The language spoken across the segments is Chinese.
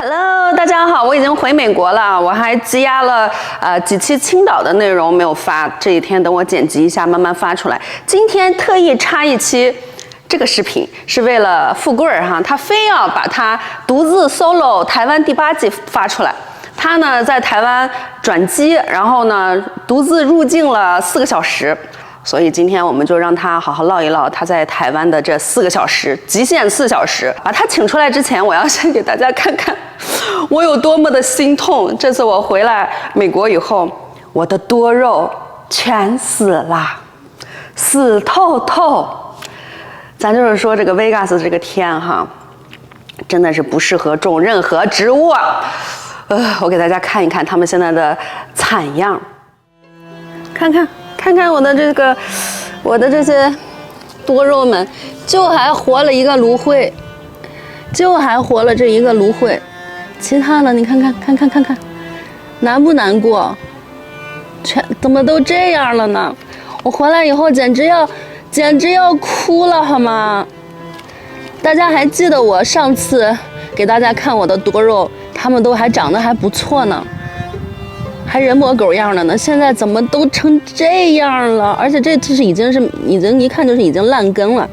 Hello， 大家好，我已经回美国了，我还积压了几期青岛的内容没有发，这一天等我剪辑一下，慢慢发出来。今天特意插一期这个视频，是为了富贵儿哈，他非要把他独自 solo 台湾第8季发出来。他呢在台湾转机，然后呢独自入境了4个小时。所以今天我们就让他好好唠一唠他在台湾的这4个小时，极限4小时。把他请出来之前，我要先给大家看看我有多么的心痛。这次我回来美国以后，我的多肉全死了，死透透。咱就是说这个 Vegas 这个天哈，真的是不适合种任何植物。我给大家看一看他们现在的惨样，看看我的这些多肉们，就还活了一个芦荟，就还活了这一个芦荟，其他的你看，难不难过？怎么都这样了呢？我回来以后简直要哭了好吗？大家还记得我上次给大家看我的多肉，它们都还长得还不错呢，还人模狗样的呢，现在怎么都成这样了？而且这是已经一看就是已经烂根了。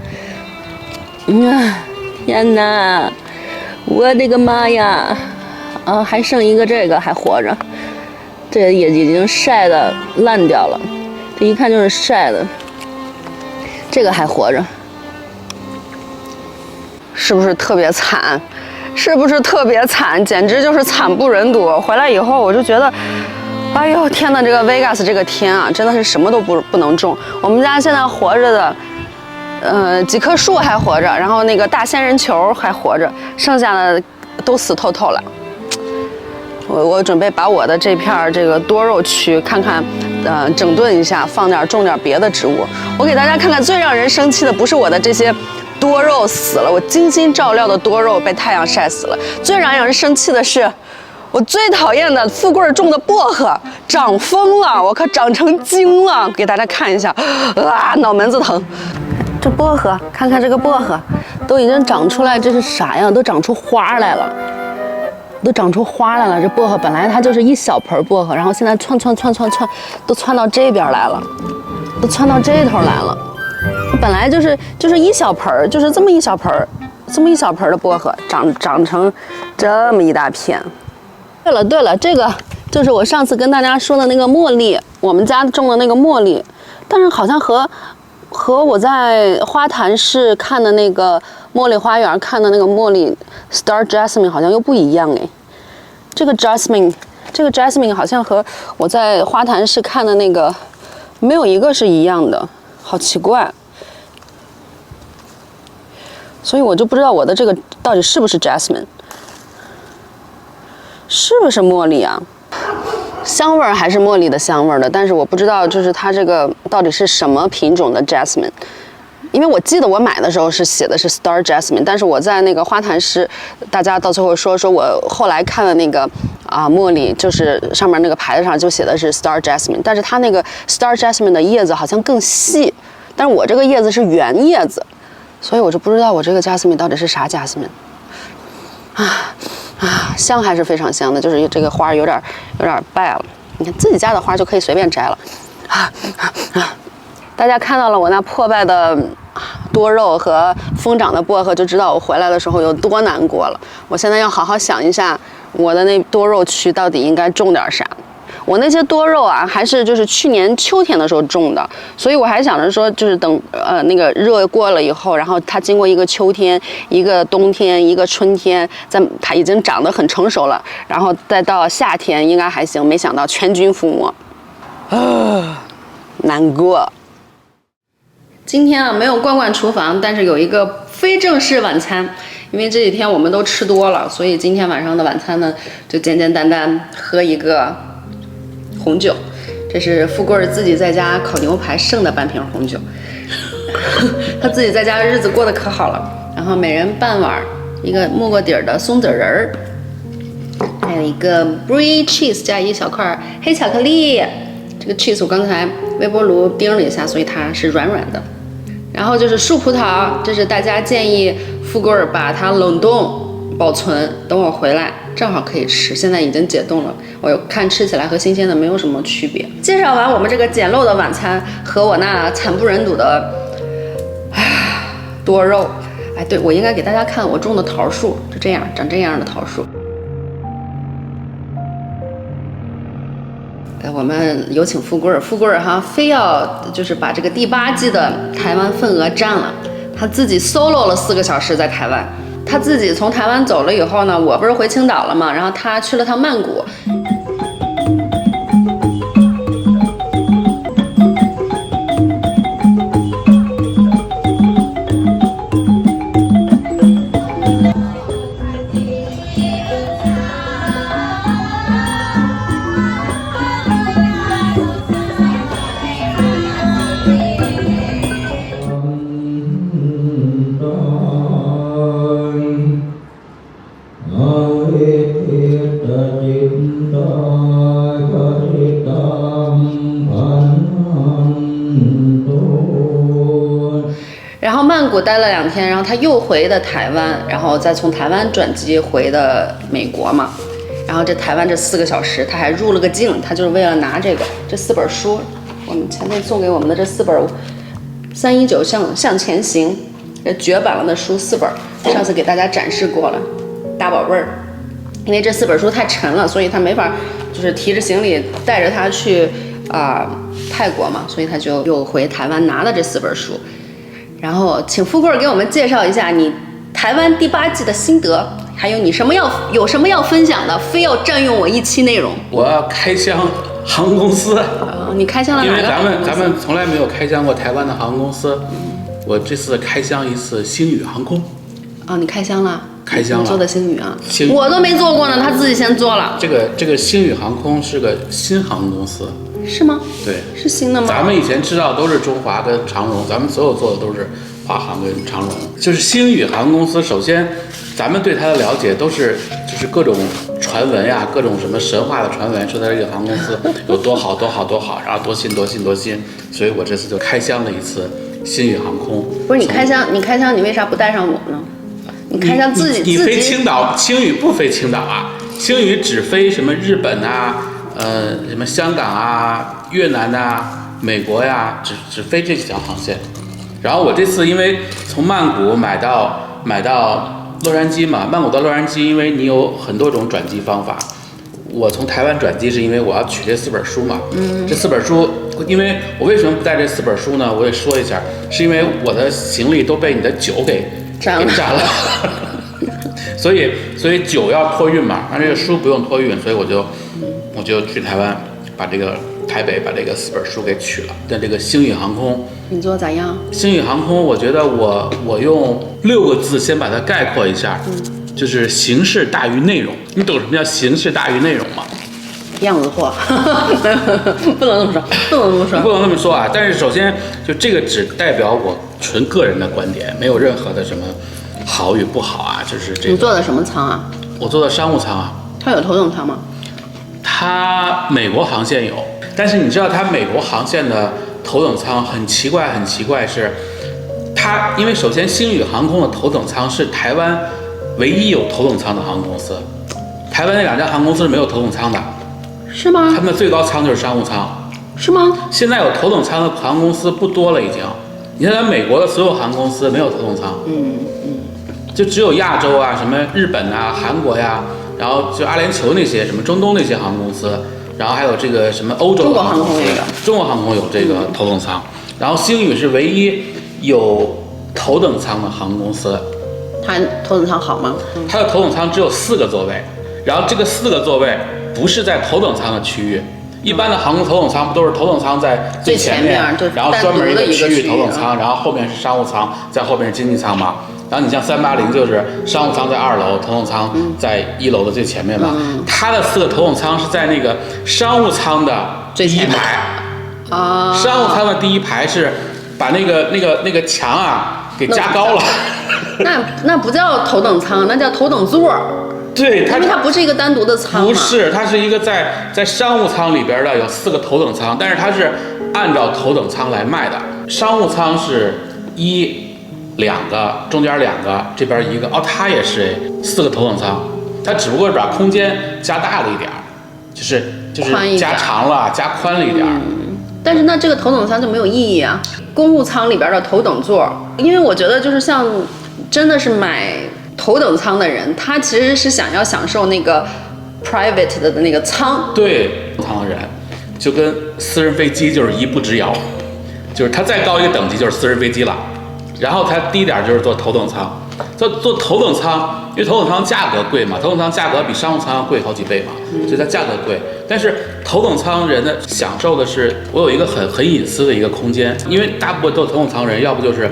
天哪，我的个妈呀！还剩一个这个还活着，这也已经晒得烂掉了，这一看就是晒的。这个还活着，是不是特别惨？简直就是惨不忍睹。回来以后我就觉得，哎呦天哪，这个 Vegas 这个天啊，真的是什么都不能种。我们家现在活着的，几棵树还活着，然后那个大仙人球还活着，剩下的都死透透了。我准备把我的这片这个多肉区看看，整顿一下，种点别的植物。我给大家看看，最让人生气的不是我的这些多肉死了，我精心照料的多肉被太阳晒死了。最让人生气的是，我最讨厌的富贵种的薄荷长疯了，我可长成精了。给大家看一下，脑门子疼。这薄荷，看看这个薄荷，都已经长出来，这是啥呀？都长出花来了。这薄荷本来它就是一小盆薄荷，然后现在窜，都窜到这边来了，都窜到这头来了。本来就是一小盆，就是这么一小盆的薄荷，长成这么一大片。对了，这个就是我上次跟大家说的那个茉莉，我们家种的那个茉莉，但是好像和我在花坛市看的那个茉莉花园看的那个茉莉 Star Jasmine 好像又不一样哎。这个 Jasmine 好像和我在花坛市看的那个没有一个是一样的，好奇怪。所以我就不知道我的这个到底是不是 Jasmine， 是不是茉莉啊？香味还是茉莉的香味的，但是我不知道就是它这个到底是什么品种的 Jasmine。因为我记得我买的时候是写的是 Star Jasmine， 但是我在那个花坛市，大家到最后说我后来看的那个茉莉，就是上面那个牌子上就写的是 Star Jasmine， 但是它那个 Star Jasmine 的叶子好像更细，但是我这个叶子是圆叶子，所以我就不知道我这个 Jasmine 到底是啥 Jasmine。香还是非常香的，就是这个花有点败了。你看自己家的花就可以随便摘了。大家看到了我那破败的多肉和疯长的薄荷，就知道我回来的时候有多难过了。我现在要好好想一下，我的那多肉区到底应该种点啥。我那些多肉啊，还是就是去年秋天的时候种的，所以我还想着说，就是等那个热过了以后，然后它经过一个秋天、一个冬天、一个春天，它已经长得很成熟了，然后再到夏天应该还行。没想到全军覆没，难过。今天没有逛厨房，但是有一个非正式晚餐，因为这几天我们都吃多了，所以今天晚上的晚餐呢，就简简单单喝一个红酒。这是富贵自己在家烤牛排剩的半瓶红酒，他自己在家日子过得可好了。然后每人半碗一个没过底的松子仁儿，还有一个 brie cheese 加一小块黑巧克力。这个 cheese 我刚才微波炉叮了一下，所以它是软软的。然后就是树葡萄，这是大家建议富贵把它冷冻保存，等我回来正好可以吃。现在已经解冻了，我看吃起来和新鲜的没有什么区别。介绍完我们这个简陋的晚餐和我那惨不忍睹的多肉，哎，对，我应该给大家看我种的桃树，就这样长这样的桃树。我们有请富贵儿哈，非要就是把这个第8季的台湾份额占了，他自己 solo 了4个小时在台湾。他自己从台湾走了以后呢，我不是回青岛了嘛，然后他去了趟曼谷。然后曼谷待了2天，然后他又回的台湾，然后再从台湾转机回的美国嘛。然后这台湾这4个小时，他还入了个境，他就是为了拿这4本书，我们前面送给我们的这4本319向前行，这绝版了的书4本，上次给大家展示过了，大宝贝儿。因为这4本书太沉了，所以他没法就是提着行李带着他去泰国嘛，所以他就又回台湾拿了这4本书。然后请富贵给我们介绍一下你台湾第8季的心得，还有你有什么要分享的，非要占用我1期内容。我要开箱航空公司。你开箱了哪个航空公司？因为咱们从来没有开箱过台湾的航空公司，我这次开箱一次星宇航空。你开箱了？开箱了。你做的星宇啊？我都没做过呢，他自己先做了。这个星宇航空是个新航空公司。是吗？对，是新的吗？咱们以前知道都是中华跟长荣，咱们所有做的都是华航跟长荣。就是星宇航空公司，首先咱们对它的了解都是就是各种传闻呀，各种什么神话的传闻，说它这个航空公司有多好多好多好，然后多新，所以我这次就开箱了一次星宇航空。不是你开箱，你为啥不带上我呢？你开箱自己你飞青岛，星宇不飞青岛啊，星宇只飞什么日本啊。什么香港啊、越南啊、美国呀，只飞这几条航线。然后我这次因为从曼谷买到洛杉矶嘛，曼谷到洛杉矶，因为你有很多种转机方法。我从台湾转机是因为我要取这4本书嘛。这4本书，因为我为什么不带这4本书呢？我也说一下，是因为我的行李都被你的酒给占了。所以酒要托运嘛，那这个书不用托运，所以我就去台湾，台北把这个4本书给取了。但这个星宇航空，你做咋样？星宇航空，我觉得我用6个字先把它概括一下，就是形式大于内容。你懂什么叫形式大于内容吗？样子货，不能这么说，不能这么说啊！但是首先，就这个只代表我纯个人的观点，没有任何的什么好与不好啊，就是这个。你坐的什么舱啊？我坐的商务舱啊。它有头等舱吗？它美国航线有，但是你知道它美国航线的头等舱很奇怪是，它因为首先星宇航空的头等舱是台湾唯一有头等舱的航空公司，台湾那2家航空公司是没有头等舱的。是吗？他们的最高舱就是商务舱。是吗？现在有头等舱的航空公司不多了已经。你看咱美国的所有航空公司没有头等舱，就只有亚洲啊，什么日本啊、韩国呀，然后就阿联酋那些、什么中东那些航空公司，然后还有这个什么欧洲的航空公司，中国航空有这个头等舱，然后星宇是唯一有头等舱的航空公司。它头等舱好吗？它的头等舱只有4个座位，然后这个4个座位不是在头等舱的区域。一般的航空头等舱不都是头等舱在最前面，然后专门一个区域头等舱，然后后面是商务舱，在后面是经济舱嘛。然后你像380就是商务舱在2楼，头等舱在1楼的最前面嘛。它的4个头等舱是在那个商务舱的第1排啊，商务舱的第1排是把那个墙啊给加高了。那不叫头等舱，那叫头等座。对，因为它不是一个单独的舱，不是，它是一个在商务舱里边的有4个头等舱，但是它是按照头等舱来卖的。商务舱是1、两个，中间两个，这边一个，哦，它也是哎，4个头等舱，它只不过是把空间加大了一点，就是加长了，加宽了一点。但是那这个头等舱就没有意义啊！公务舱里边的头等座，因为我觉得就是像真的是买头等舱的人，他其实是想要享受那个 private 的那个舱。对，舱的人就跟私人飞机就是一步之遥，就是它再高一个等级就是私人飞机了，然后它低点就是坐头等舱。坐头等舱，因为头等舱价格贵嘛，头等舱价格比商务舱贵好几倍嘛，所以它价格贵。但是头等舱人呢享受的是我有一个很隐私的一个空间，因为大部分都头等舱人，要不就是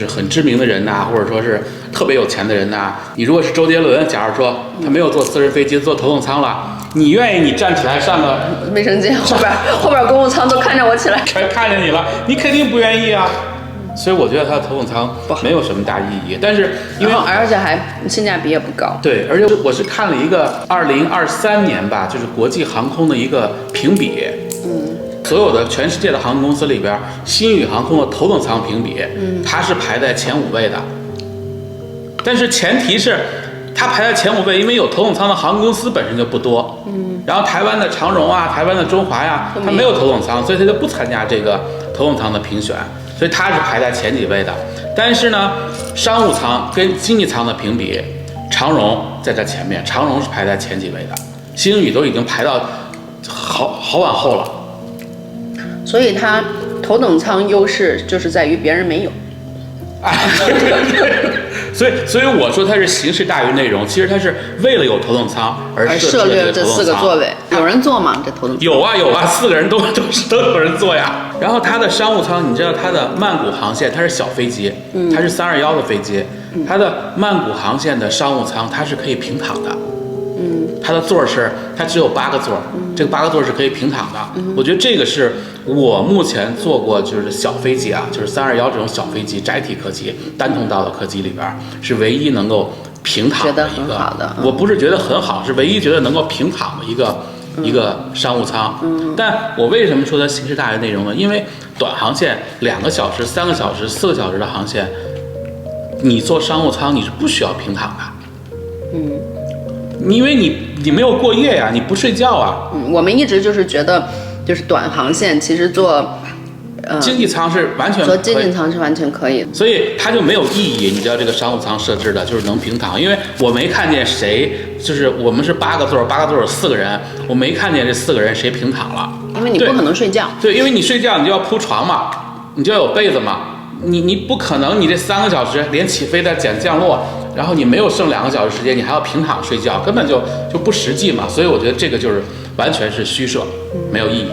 很知名的人呐，或者说是特别有钱的人呐。你如果是周杰伦，假如说他没有坐私人飞机，坐头等舱了，你愿意你站起来上个卫生间后边公务舱都看着我起来，看着你了，你肯定不愿意啊。所以我觉得它的头等舱没有什么大意义，但是因为而且还性价比也不高。对，而且我是看了一个2023年吧，就是国际航空的一个评比，所有的全世界的航空公司里边，新宇航空的头等舱评比，它是排在前5位的，但是前提是它排在前5位，因为有头等舱的航空公司本身就不多，然后台湾的长荣啊，台湾的中华呀，它没有头等舱，所以它就不参加这个头等舱的评选。所以它是排在前几位的，但是呢，商务舱跟经济舱的评比，长荣在它前面，长荣是排在前几位的，星宇都已经排到好往后了。所以它头等舱优势就是在于别人没有。所以我说它是形式大于内容，其实它是为了有头等舱而设略这4个座位。有人坐吗？这头等舱有啊，4个人都有人坐呀。然后它的商务舱，你知道它的曼谷航线它是小飞机，它是321的飞机，它的曼谷航线的商务舱它是可以平躺的，它的座是它只有8个座，这个8个座是可以平躺的。我觉得这个是我目前坐过就是小飞机啊，就是321这种小飞机窄体客机单通道的客机里边是唯一能够平躺的一个，我不是觉得很好，是唯一觉得能够平躺的一个商务舱。但我为什么说它形式大于内容呢？因为短航线2个小时、3个小时、4个小时的航线，你坐商务舱你是不需要平躺的。因为你没有过夜呀，你不睡觉啊。我们一直就是觉得，就是短航线其实坐经济舱是完全坐经济舱是完全可以的，所以它就没有意义。你知道这个商务舱设置的就是能平躺，因为我没看见谁，就是我们是8个座有4个人，我没看见这4个人谁平躺了，因为你不可能睡觉。对，因为你睡觉你就要铺床嘛，你就要有被子嘛，你不可能你这3个小时连起飞带降落，然后你没有剩2个小时时间，你还要平躺睡觉，根本就不实际嘛。所以我觉得这个就是完全是虚设，没有意义。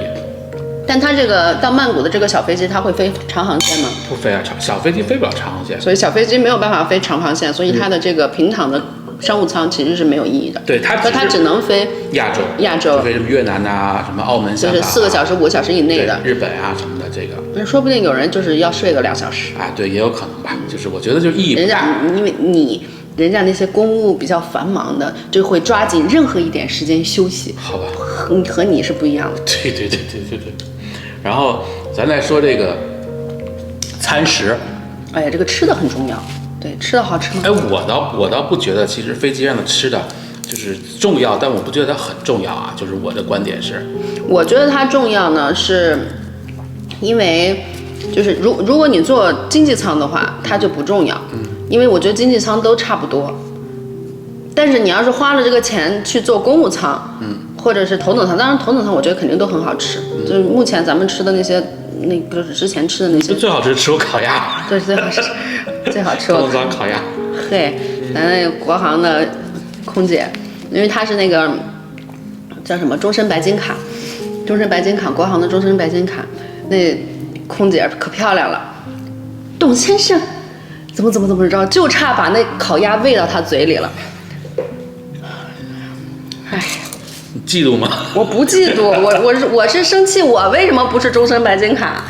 但它这个到曼谷的这个小飞机，它会飞长航线吗？不飞啊，小飞机飞不了长航线，所以小飞机没有办法飞长航线，所以它的这个平躺的商务舱其实是没有意义的。对，它只能飞亚洲，飞什么越南呐、什么澳门、香港，就是4个小时、5个小时以内的。日本啊什么的，这个。那说不定有人就是要睡个2小时。啊，对，也有可能吧。就是我觉得就意义不大。因为人家那些公务比较繁忙的，就会抓紧任何一点时间休息。好吧，和你是不一样的。对。然后咱再说这个餐食。哎呀，这个吃的很重要。对，吃的好吃吗？哎，我倒不觉得，其实飞机上的吃的就是重要，但我不觉得它很重要啊。就是我的观点是，我觉得它重要呢，是因为就是如果你坐经济舱的话，它就不重要。因为我觉得经济舱都差不多。但是你要是花了这个钱去坐公务舱，或者是头等舱，当然头等舱我觉得肯定都很好吃。就是目前咱们吃的那些，就是之前吃的那些，最好吃过烤鸭。对，最好吃头等舱烤鸭。对，咱那国航的空姐，因为她是那个叫什么终身白金卡，国航的终身白金卡，那空姐可漂亮了。董先生，怎么着，就差把那烤鸭喂到他嘴里了。哎，你嫉妒吗？我不嫉妒，我是生气，我为什么不是终身白金卡？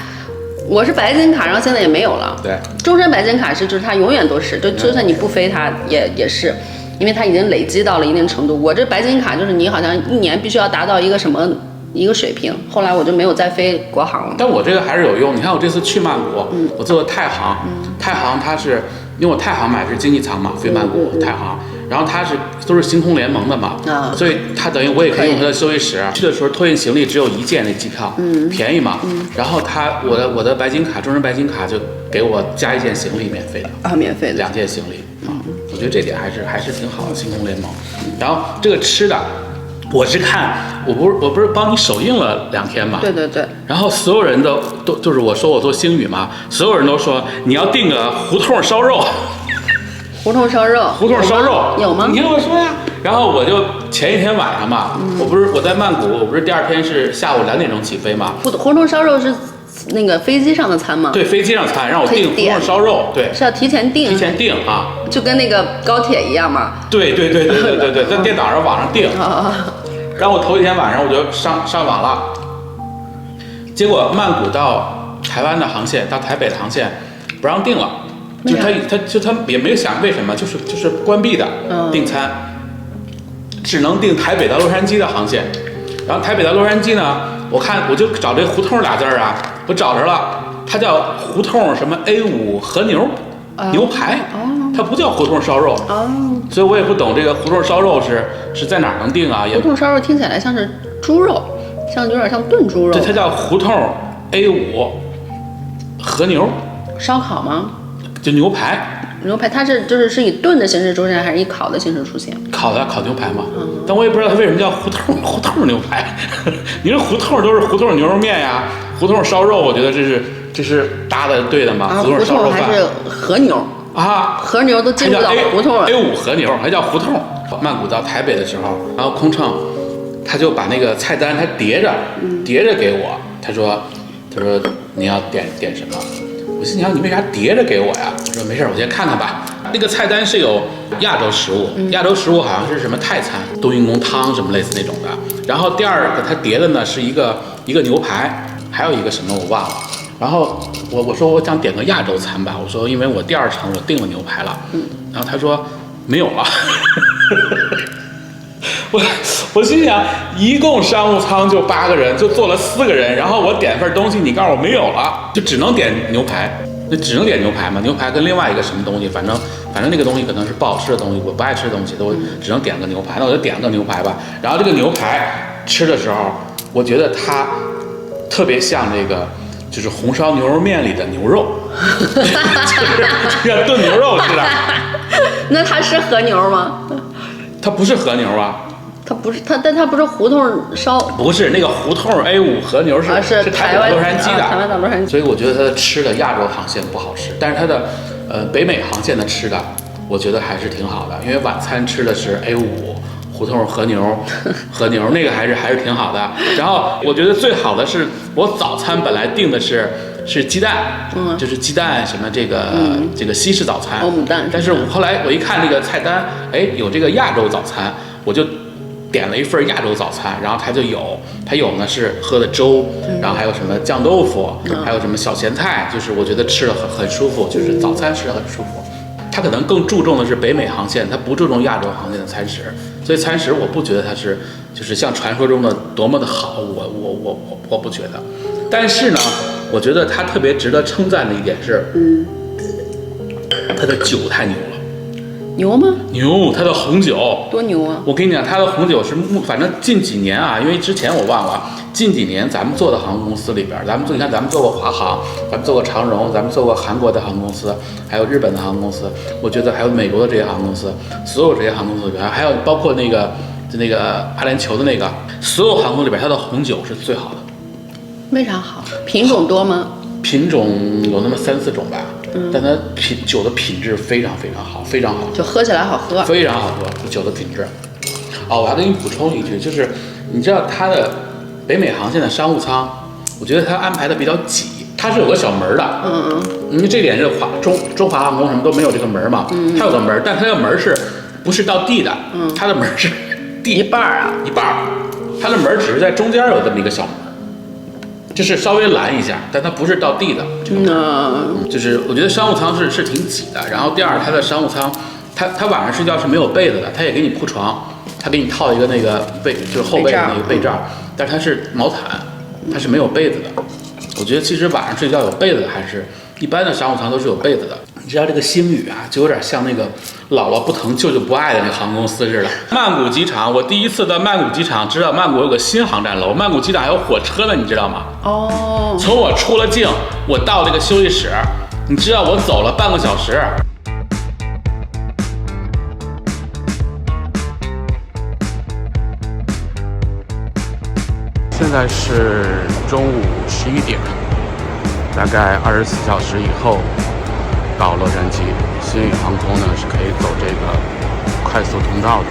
我是白金卡，然后现在也没有了。对，终身白金卡就是它永远都是，就算你不飞它也是，因为它已经累积到了一定程度。我这白金卡就是你好像1年必须要达到一个什么一个水平。后来我就没有再飞国航了。但我这个还是有用。你看我这次去曼谷，我坐的太行，太行它是因为我太行买的是经济舱嘛，飞曼谷太行，然后它都是星空联盟的嘛，所以它等于我也可以用它的休息室。去的时候托运行李只有1件那机票，便宜嘛。然后我的白金卡，中人白金卡就给我加1件行李免费的啊，免费的2件行李啊，我觉得这点还是挺好的，星空联盟。然后这个吃的。我是看我不是帮你首映了2天嘛？对对对。然后所有人都就是我说我做星宇嘛，所有人都说你要订个胡同烧肉。胡同烧肉。胡同烧肉有吗？你听我说呀。然后我就前一天晚上嘛，我在曼谷，我不是第2天是下午2点钟起飞嘛。胡同烧肉是那个飞机上的餐吗？对，飞机上餐，让我订胡同烧肉，对，是要提前订。提前订啊，就跟那个高铁一样嘛。对，在电脑上网上订。然后我头一天晚上我就上网了，结果曼谷到台湾的航线，到台北的航线不让订了，就他也没有想为什么，就是关闭的订餐，只能订台北到洛杉矶的航线。然后台北到洛杉矶呢，我就找这胡同俩字儿啊，我找着了，它叫胡同什么 A5 和牛牛排，它不叫胡同烧肉，所以我也不懂这个胡同烧肉是在哪儿能订啊？胡同烧肉听起来像是猪肉，有点像炖猪肉。对，它叫胡同 A5 和牛烧烤吗？就牛排。牛排它是以炖的形式出现，还是以烤的形式出现？烤牛排嘛。但我也不知道它为什么叫胡同牛排。你说胡同都是胡同牛肉面呀，胡同烧肉，我觉得这是搭的对的嘛。胡同烧肉饭还是和牛啊？和牛都进入到胡同了。A5 和牛还叫胡同。曼谷到台北的时候，然后空乘他就把那个菜单他叠着给我，他说你要点什么？我心想你为啥叠着给我呀？我说没事，我先看看吧。那个菜单是有亚洲食物，亚洲食物好像是什么泰餐，冬阴功汤什么类似那种的。然后第二个它叠的呢是一个牛排，还有一个什么我忘了。然后我说我想点个亚洲餐吧，我说因为我第2程我订了牛排了，然后他说没有了。我心想，一共商务舱就8个人，就坐了4个人，然后我点份东西，你告诉我没有了，就只能点牛排，就只能点牛排嘛。牛排跟另外一个什么东西，反正那个东西可能是不好吃的东西，我不爱吃的东西，都只能点个牛排。那我就点个牛排吧。然后这个牛排吃的时候，我觉得它特别像这个，就是红烧牛肉面里的牛肉，就是像炖牛肉似的。那它是和牛吗？它不是和牛啊。它不是但它不是胡同烧，不是那个胡同 A5 和牛是台湾洛杉矶的，台湾到洛杉矶，所以我觉得它的吃的亚洲航线不好吃，但是它的北美航线的吃的，我觉得还是挺好的，因为晚餐吃的是 A5 胡同和牛那个还是挺好的。然后我觉得最好的是我早餐本来订的是鸡蛋，就是鸡蛋什么这个西式早餐，欧姆蛋，但是后来我一看这个菜单，哎，有这个亚洲早餐，我就点了一份亚洲早餐，然后它有呢是喝的粥，然后还有什么酱豆腐，还有什么小咸菜，就是我觉得吃的很舒服，就是早餐吃的很舒服。它可能更注重的是北美航线，它不注重亚洲航线的餐食，所以餐食我不觉得它就是像传说中的多么的好，我不觉得。但是呢，我觉得它特别值得称赞的一点是，它的酒太牛了。牛吗？牛，它的红酒多牛啊！我跟你讲，它的红酒是反正近几年啊，因为之前我忘了，近几年咱们做的航空公司里边，你看咱们做过华航，咱们做过长荣，咱们做过韩国的航空公司，还有日本的航空公司，我觉得还有美国的这些航空公司，所有这些航空公司里边，还有包括那个阿联酋的那个，所有航空里边，它的红酒是最好的。为啥好？品种多吗？品种有那么3-4种吧。但它酒的品质非常非常好，非常好，就喝起来好喝，非常好喝，酒的品质。哦，我还给你补充一句，就是你知道它的北美航线的商务舱，我觉得它安排的比较挤，它是有个小门的，因为这点是中华航空什么都没有这个门嘛，它有个门，但它的门不是到地的，它的门是地一半啊，一半，它的门只是在中间有这么一个小门。就是稍微拦一下，但它不是到地的。就是我觉得商务舱是挺挤的。然后第二，它的商务舱，它晚上睡觉是没有被子的，它也给你铺床，他给你套一个那个就是后背的那个被罩，但是它是毛毯，它是没有被子的。我觉得其实晚上睡觉有被子的还是一般的商务舱都是有被子的。你知道这个星宇啊，就有点像那个姥姥不疼舅舅不爱的那个航空公司似的。曼谷机场，我第一次到曼谷机场，知道曼谷有个新航站楼，曼谷机场还有火车呢，你知道吗？哦。从我出了境，我到这个休息室，你知道我走了半个小时。现在是中午11点，大概24小时以后到洛杉矶。星宇航空呢是可以走这个快速通道的。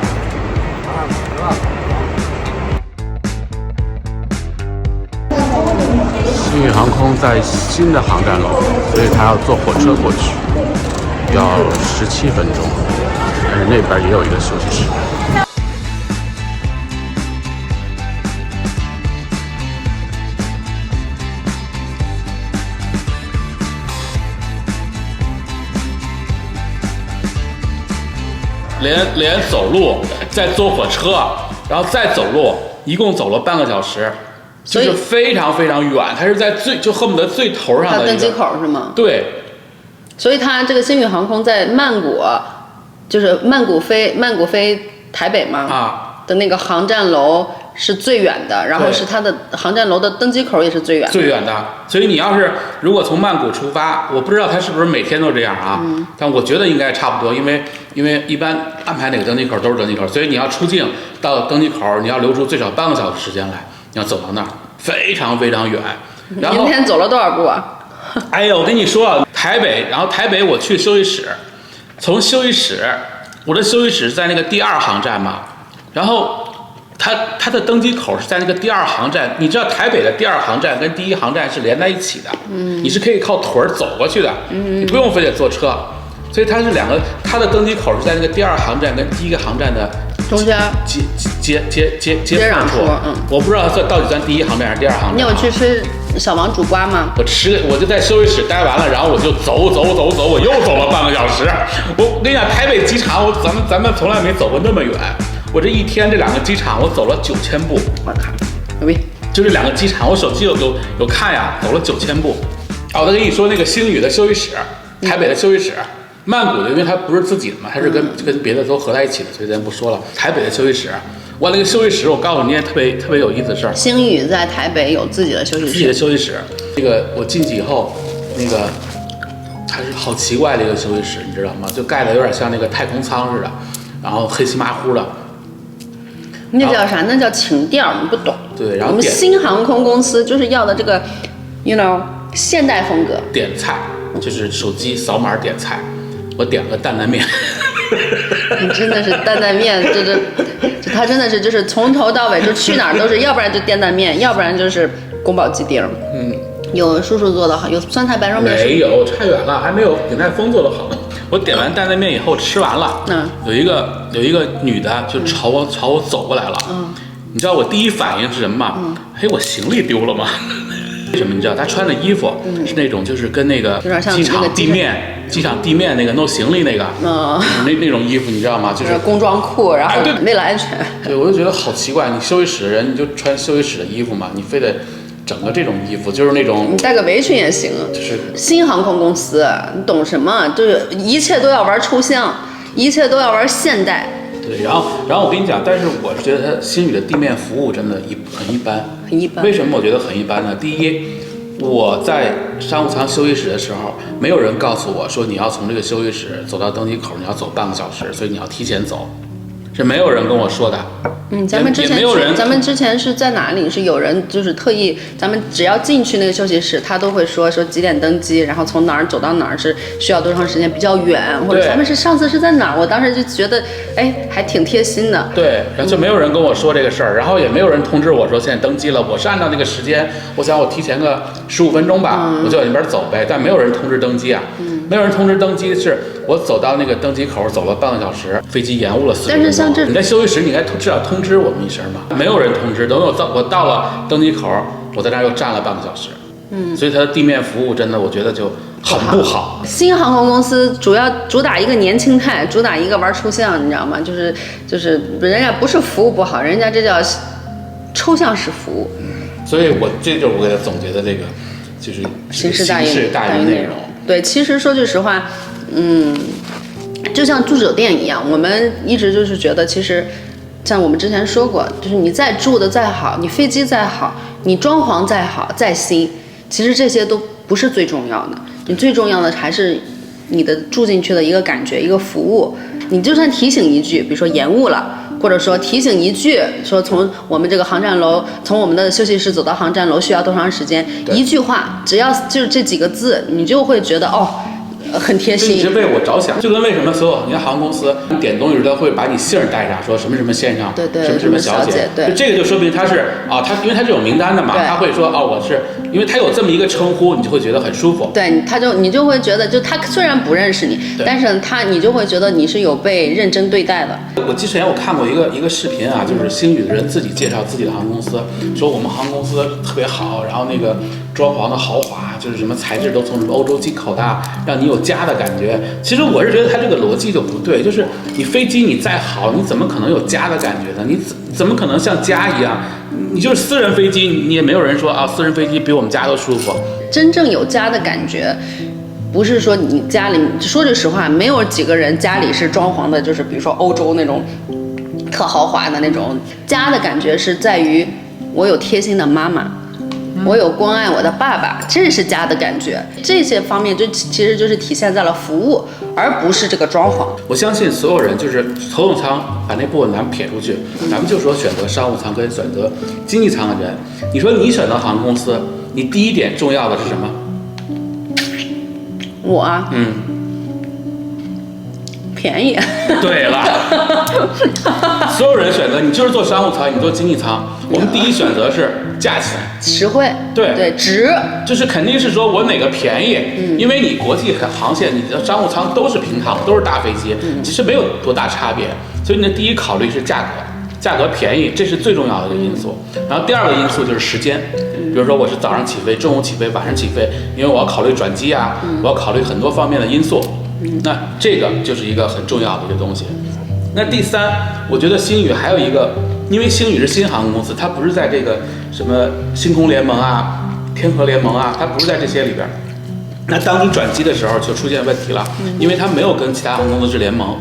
星宇航空在新的航站楼，所以它要坐火车过去，要17分钟，但是那边也有一个休息室。连走路，再坐火车，然后再走路，一共走了半个小时，就是非常非常远。它是在就恨不得最头上的登机口是吗？对。所以它这个星宇航空在曼谷，就是曼谷飞台北嘛的那个航站楼是最远的，然后是它的航站楼的登机口也是最远的。最远的。所以你要是如果从曼谷出发，我不知道它是不是每天都这样啊，但我觉得应该差不多，因为一般安排哪个登机口都是登机口，所以你要出境到登机口，你要留出最少半个小时时间来，你要走到那儿，非常非常远。然后今天走了多少步啊？哎呦，我跟你说啊，台北我去休息室，从休息室，我的休息室在那个第2航站嘛，然后它的登机口是在那个第2航站，你知道台北的第2航站跟第1航站是连在一起的，你是可以靠腿走过去的，你不用非得坐车，所以它是它的登机口是在那个第2航站跟第1个航站的中间接壤处，我不知道到底算第1航站还是第2航站。你有去吃小王煮瓜吗？我就在休息室待完了，然后我就走，我又走了半个小时。我跟你讲，台北机场咱们从来没走过那么远。我这一天这2个机场我走了9000步。我靠，牛逼！就这2个机场，我手机有看呀，走了9000步。我再跟你说那个星宇的休息室，台北的休息室。曼谷的，因为它不是自己的嘛，它是跟别的都合在一起的，所以咱不说了。台北的休息室，我那个休息室，我告诉你特别有意思的事儿。星宇在台北有自己的休息室。自己的休息室，这个我进去以后，那个它是好奇怪的一个休息室，你知道吗？就盖的有点像那个太空舱似的，然后黑漆麻糊的。那叫啥？那叫情调，你不懂。对，然后我们新航空公司就是要的这个 现代风格。点菜就是手机扫码点菜。我点了个担担面，你真的是担担面，他真的是就是从头到尾就去哪儿都是，要不然就担担面，要不然就是宫保鸡丁。有叔叔做的好，有酸菜白肉面。没有，差远了，还没有鼎泰丰做的好。我点完担担面以后吃完了，有一个女的就朝我走过来了。你知道我第一反应是什么吗？嘿，我行李丢了吗？为什么你知道？他穿的衣服是那种，就是跟那个机场地面那个弄行李那个，那种衣服，你知道吗？就是工装裤，然后为了安全。对，我就觉得好奇怪，你休息室的人你就穿休息室的衣服嘛，你非得整个这种衣服，就是那种你带个围裙也行。就是新航空公司，你懂什么？就是一切都要玩抽象，一切都要玩现代。对，然后我跟你讲，但是我是觉得它星宇的地面服务真的很一般，很一般。为什么我觉得很一般呢？第一，我在商务舱休息室的时候，没有人告诉我说你要从这个休息室走到登机口，你要走半个小时，所以你要提前走，是没有人跟我说的。咱们之前是在哪里？是有人就是特意，咱们只要进去那个休息室，他都会说几点登机，然后从哪儿走到哪儿是需要多长时间，比较远，或者咱们上次是在哪儿？我当时就觉得，还挺贴心的。对，然后就没有人跟我说这个事儿，然后也没有人通知我说现在登机了。我是按照那个时间，我想我提前个15分钟吧，我就往那边走呗。但没有人通知登机啊，没有人通知登机，是我走到那个登机口走了半个小时，飞机延误了40分钟。但是像这你在休息室，你应该至少通知我们一声吧？没有人通知，等我到了登机口，我在那儿又站了半个小时。所以它的地面服务真的我觉得就很不好。新航空公司主要主打一个年轻态，主打一个玩抽象，你知道吗？就是人家不是服务不好，人家这叫抽象式服务。所以这就是我给他总结的这个，就是形式大于内容。对，其实说句实话，就像住酒店一样，我们一直就是觉得，其实像我们之前说过，就是你再住的再好，你飞机再好，你装潢再好再新，其实这些都不是最重要的，你最重要的还是你的住进去的一个感觉，一个服务。你就算提醒一句，比如说延误了，或者说提醒一句，说从我们这个航站楼，从我们的休息室走到航站楼需要多长时间，一句话，只要就是这几个字，你就会觉得很贴心，一直为我着想，就跟为什么所有人家航空公司你点东西都会把你姓带上，说什么什么先生，对对，什么什么小姐，对，就这个就说明他是因为他这种名单的嘛，他会说我是，因为他有这么一个称呼，你就会觉得很舒服。对，你就会觉得，就他虽然不认识你，但是你就会觉得你是有被认真对待的。我之前我看过一个视频啊，就是星宇的人自己介绍自己的航空公司，说我们航空公司特别好，然后那个装潢的豪华，就是什么材质都从什么欧洲进口的，让你有家的感觉。其实我是觉得他这个逻辑就不对，就是你飞机你再好，你怎么可能有家的感觉呢？你怎么可能像家一样？你就是私人飞机，你也没有人说私人飞机比我们家都舒服。真正有家的感觉，不是说你家里，说句实话，没有几个人家里是装潢的，就是比如说欧洲那种特豪华的那种。家的感觉是在于我有贴心的妈妈。我有关爱我的爸爸，这是家的感觉。这些方面其实就是体现在了服务，而不是这个装潢。我相信所有人就是头等舱把那部分咱们撇出去，咱们就说选择商务舱跟选择经济舱的人，你说你选择航空公司，你第一点重要的是什么？我便宜。对了，所有人选择你就是坐商务舱，你坐经济舱，我们第一选择是价钱实惠，对值，就是肯定是说我哪个便宜，因为你国际航线，你的商务舱都是平躺，都是大飞机，其实没有多大差别，所以你的第一考虑是价格，价格便宜，这是最重要的一个因素。然后第二个因素就是时间，比如说我是早上起飞、中午起飞、晚上起飞，因为我要考虑转机啊，我要考虑很多方面的因素。那这个就是一个很重要的一个东西。那第三，我觉得星宇还有一个，因为星宇是新航空公司，它不是在这个什么星空联盟啊、天河联盟啊，它不是在这些里边。那当你转机的时候就出现问题了，因为它没有跟其他航空公司是联盟，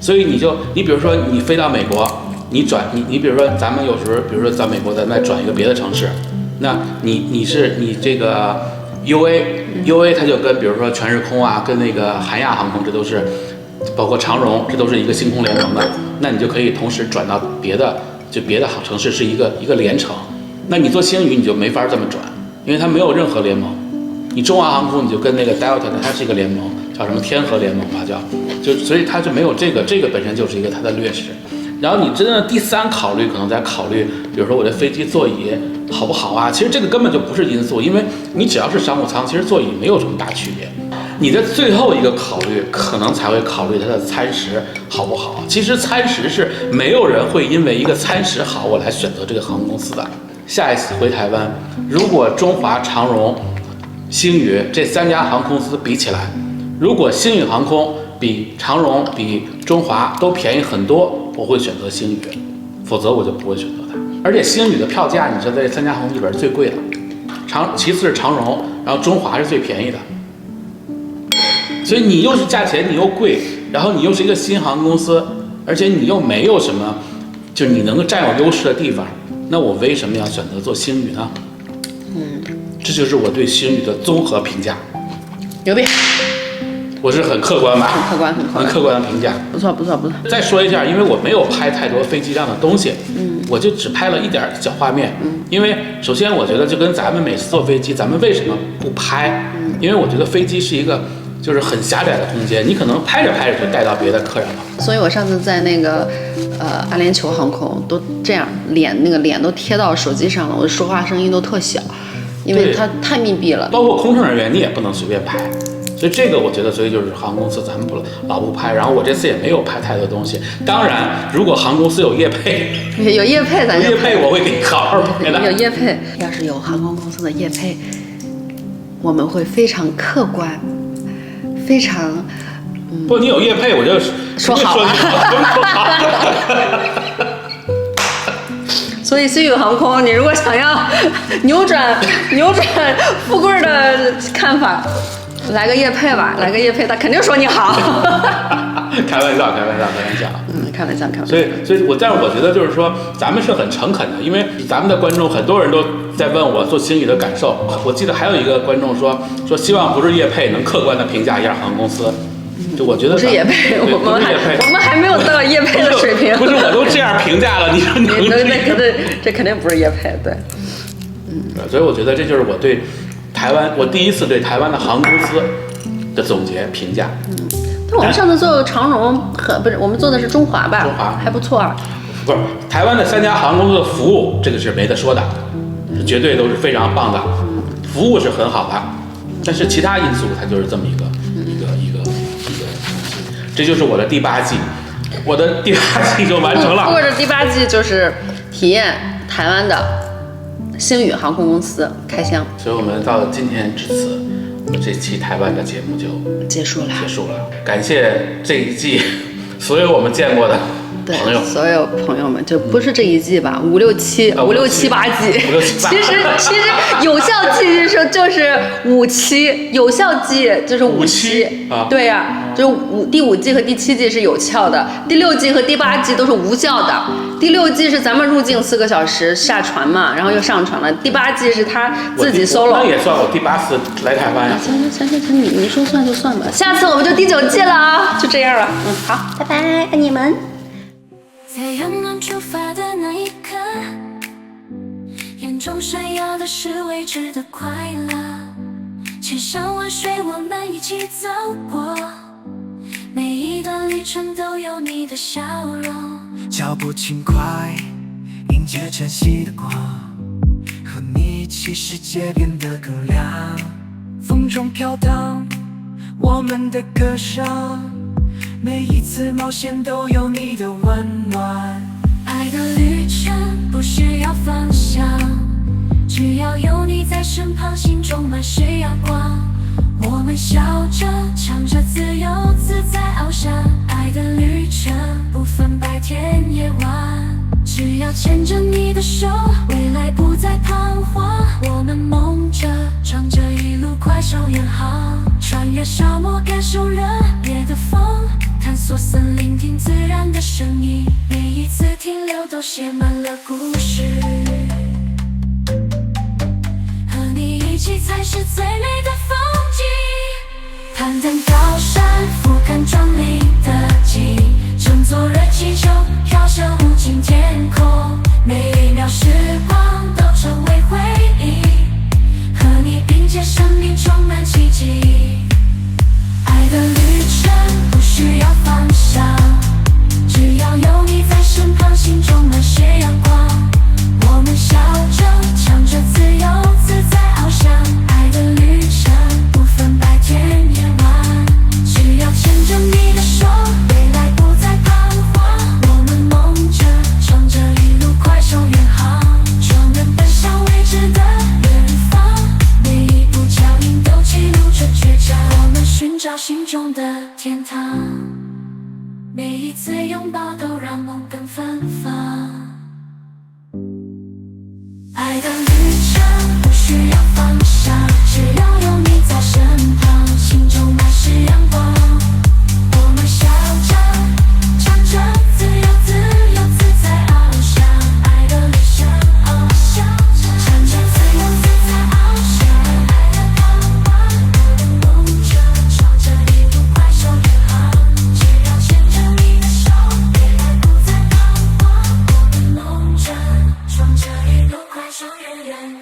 所以你比如说你飞到美国，你比如说咱们有时候，比如说在美国咱们再转一个别的城市，那你这个UA 它就跟比如说全日空啊，跟那个韩亚航空，这都是包括长荣，这都是一个星空联盟的，那你就可以同时转到别的城市，是一个联程。那你做星宇你就没法这么转，因为它没有任何联盟。你中华航空你就跟那个 Delta 它是一个联盟，叫什么天河联盟吧，所以它就没有这个本身就是一个它的劣势。然后你真的第三考虑可能在考虑，比如说我的飞机座椅好不好啊？其实这个根本就不是因素，因为你只要是商务舱，其实座椅没有什么大区别。你的最后一个考虑可能才会考虑它的餐食好不好。其实餐食是没有人会因为一个餐食好我来选择这个航空公司的。下一次回台湾，如果中华、长荣、星宇这三家航空公司比起来，如果星宇航空比长荣、比中华都便宜很多，我会选择星宇，否则我就不会选择它。而且星宇的票价，你知道在这三家航空里边最贵的，其次是长荣，然后中华是最便宜的。所以你又是价钱你又贵，然后你又是一个新航空公司，而且你又没有什么，就是你能够占有优势的地方，那我为什么要选择做星宇呢？这就是我对星宇的综合评价。牛逼！我是很客观吧？很客观的评价。不错。再说一下，因为我没有拍太多飞机上的东西，我就只拍了一点小画面。因为首先我觉得就跟咱们每次坐飞机，咱们为什么不拍？因为我觉得飞机是一个就是很狭窄的空间，你可能拍着就带到别的客人了。所以我上次在那个阿联酋航空都这样，脸都贴到手机上了，我的说话声音都特小，因为它太密闭了。包括空乘人员你也不能随便拍。所以这个我觉得，所以就是航空公司咱们老不拍，然后我这次也没有拍太多东西。当然，如果航空公司有业配，有业配咱就业配我会给你好好拍的。有业配，要是有航空公司的业配，我们会非常客观，非常不，你有业配我就说好了。所以星宇航空，你如果想要扭转富贵的看法，来个业配吧，来个业配，他肯定说你好。开玩笑。开玩笑。所以但是我觉得就是说，咱们是很诚恳的，因为咱们的观众很多人都在问我做星宇的感受。我记得还有一个观众说希望不是业配，能客观的评价一下航空公司。就我觉得不是业配，我们还没有到业配的水平。不是，我都这样评价了，你说你这肯定不是业配，对。所以我觉得这就是我对台湾，我第一次对台湾的航空公司的总结评价。但我们上次做长荣不是，我们做的是中华吧？中华还不错啊。不是，台湾的3家航空公司的服务，这个是没得说的，绝对都是非常棒的，服务是很好的。但是其他因素它就是这么一个，这就是我的第8季，我的第8季就完成了。或者第8季就是体验台湾的星宇航空公司开箱。所以我们到今天至此，我们这期台湾的节目就结束了。感谢这一季所有我们见过的朋友，所有朋友们，就不是这一季吧，5、6、7、5、6、7、8季。其实有效季就是5期，有效季就是5期啊。对呀，就是第5季和第7季是有效的，第6季和第8季都是无效的。第6季是咱们入境4个小时下船嘛，然后又上船了。第8季是他自己 solo。那也算我第8次来台湾呀。行，你说算就算吧。下次我们就第9季了啊，就这样了。好，拜拜，爱你们。在阳光出发的那一刻，眼中闪耀的是未知的快乐。千山万水，我们一起走过，每一段旅程都有你的笑容。脚步轻快，迎接晨曦的光，和你一起，世界变得更亮。风中飘荡我们的歌声，每一次冒险都有你的温暖。爱的旅程不需要方向，只要有你在身旁，心中满是阳光。我们笑着唱着，自由自在翱翔。爱的旅程不分白天夜晚，只要牵着你的手，未来不再彷徨。我们梦着唱着，一路快手远航，穿越沙漠，感受热烈的风，探索森林，听自然的声音，每一次停留都写满了故事。和你一起才是最美的风景。攀登高山，俯瞰壮丽的景，乘坐热气球飘向无尽天空，每一秒时光都成为回忆，和你并肩，生命充满奇迹。爱的旅程不需要方向，只要有你在身旁，心中满是阳光。我们笑着唱着，自由自在翱翔。爱的旅程不分白天夜晚，只要牵着你的手，未来不再彷徨。我们梦着唱着，一路快手远航，壮人奔向未知的远方，每一步脚印都记录着倔强。我们寻找心中的天堂，每一次拥抱都让梦更芬芳。爱的旅程不需要方向，只要有你在身旁，心中满是阳光。我们笑着唱着，自由自在翱翔。爱的旅程，唱着自由自在翱翔。爱的港湾，梦着闯着，一路快手远航，只要牵着你的手，未来不再彷徨。我们梦着闯着，一路快手远远。